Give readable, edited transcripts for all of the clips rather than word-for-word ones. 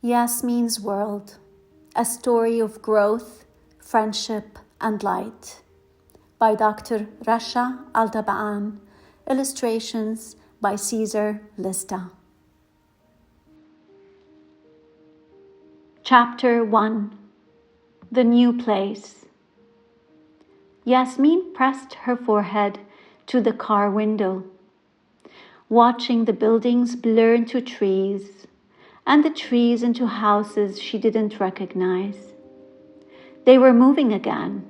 Yasmeen's World, a story of growth, friendship, and light. By Dr. Rasha Aldabaan, illustrations by Caesar Lista. Chapter 1. The New Place. Yasmeen pressed her forehead to the car window, watching the buildings blur into trees, and the trees into houses she didn't recognize. They were moving again.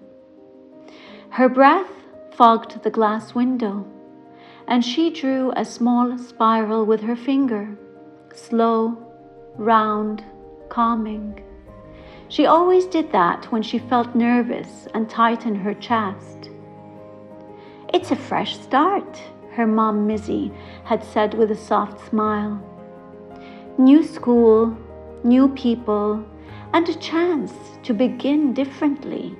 Her breath fogged the glass window, and she drew a small spiral with her finger, slow, round, calming. She always did that when she felt nervous and tight in her chest. "It's a fresh start," her mom Missy had said with a soft smile. New school, new people, and a chance to begin differently.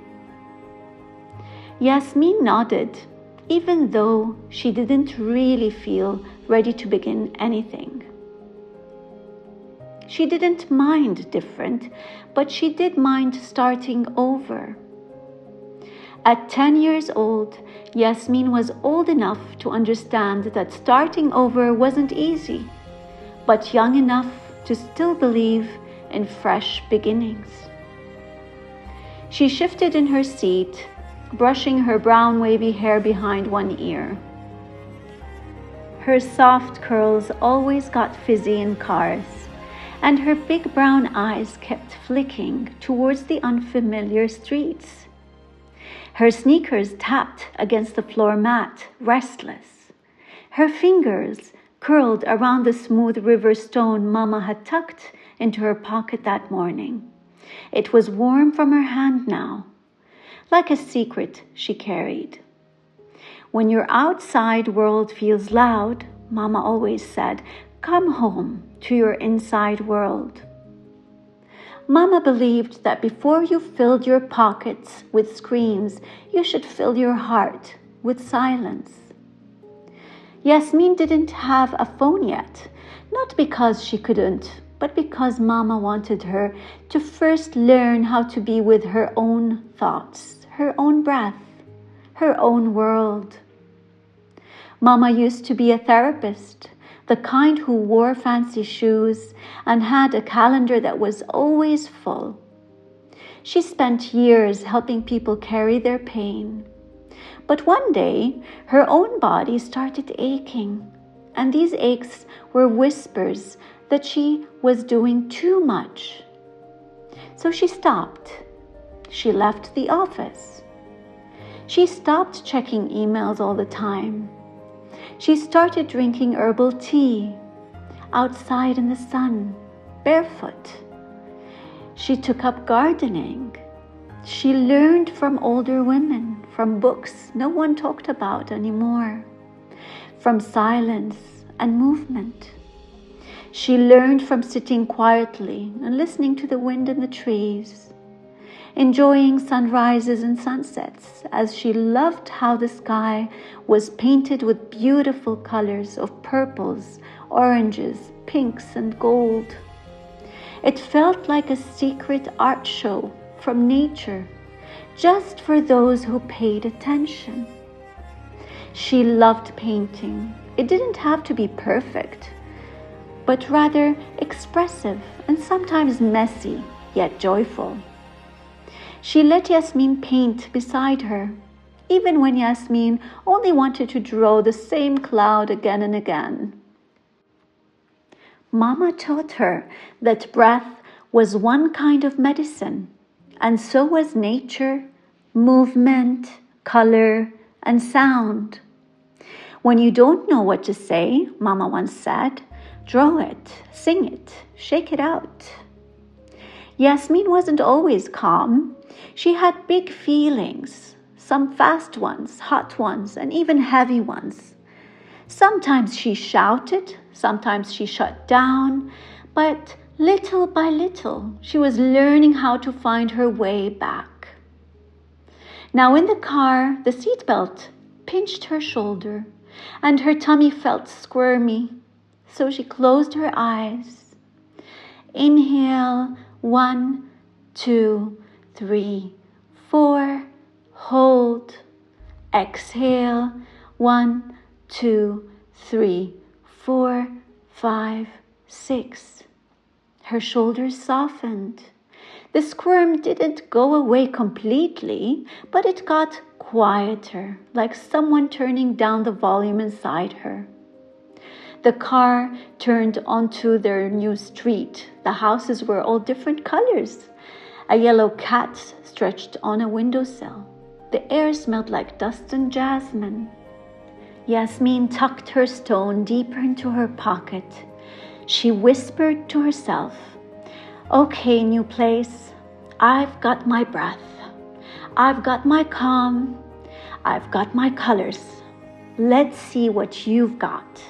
Yasmeen nodded, even though she didn't really feel ready to begin anything. She didn't mind different, but she did mind starting over. At 10 years old, Yasmeen was old enough to understand that starting over wasn't easy, but young enough to still believe in fresh beginnings. She shifted in her seat, brushing her brown wavy hair behind one ear. Her soft curls always got fizzy in cars, and her big brown eyes kept flicking towards the unfamiliar streets. Her sneakers tapped against the floor mat, restless. Her fingers curled around the smooth river stone Mama had tucked into her pocket that morning. It was warm from her hand now, like a secret she carried. "When your outside world feels loud," Mama always said, "come home to your inside world." Mama believed that before you filled your pockets with screens, you should fill your heart with silence. Yasmeen didn't have a phone yet, not because she couldn't, but because Mama wanted her to first learn how to be with her own thoughts, her own breath, her own world. Mama used to be a therapist, the kind who wore fancy shoes and had a calendar that was always full. She spent years helping people carry their pain. But one day, her own body started aching, and these aches were whispers that she was doing too much. So she stopped. She left the office. She stopped checking emails all the time. She started drinking herbal tea, outside in the sun, barefoot. She took up gardening. She learned from older women, from books no one talked about anymore, from silence and movement. She learned from sitting quietly and listening to the wind in the trees, enjoying sunrises and sunsets, as she loved how the sky was painted with beautiful colors of purples, oranges, pinks, and gold. It felt like a secret art show from nature, just for those who paid attention. She loved painting. It didn't have to be perfect, but rather expressive and sometimes messy, yet joyful. She let Yasmeen paint beside her, even when Yasmeen only wanted to draw the same cloud again and again. Mama taught her that breath was one kind of medicine, and so was nature, movement, color, and sound. "When you don't know what to say," Mama once said, "draw it, sing it, shake it out." Yasmeen wasn't always calm. She had big feelings, some fast ones, hot ones, and even heavy ones. Sometimes she shouted, sometimes she shut down, but little by little, she was learning how to find her way back. Now in the car, the seatbelt pinched her shoulder, and her tummy felt squirmy, so she closed her eyes. Inhale, 1, 2, 3, 4. Hold. Exhale, 1, 2, 3, 4, 5, 6. Her shoulders softened. The squirm didn't go away completely, but it got quieter, like someone turning down the volume inside her. The car turned onto their new street. The houses were all different colors. A yellow cat stretched on a windowsill. The air smelled like dust and jasmine. Yasmeen tucked her stone deeper into her pocket. She whispered to herself, "Okay, new place. I've got my breath. I've got my calm. I've got my colors. Let's see what you've got."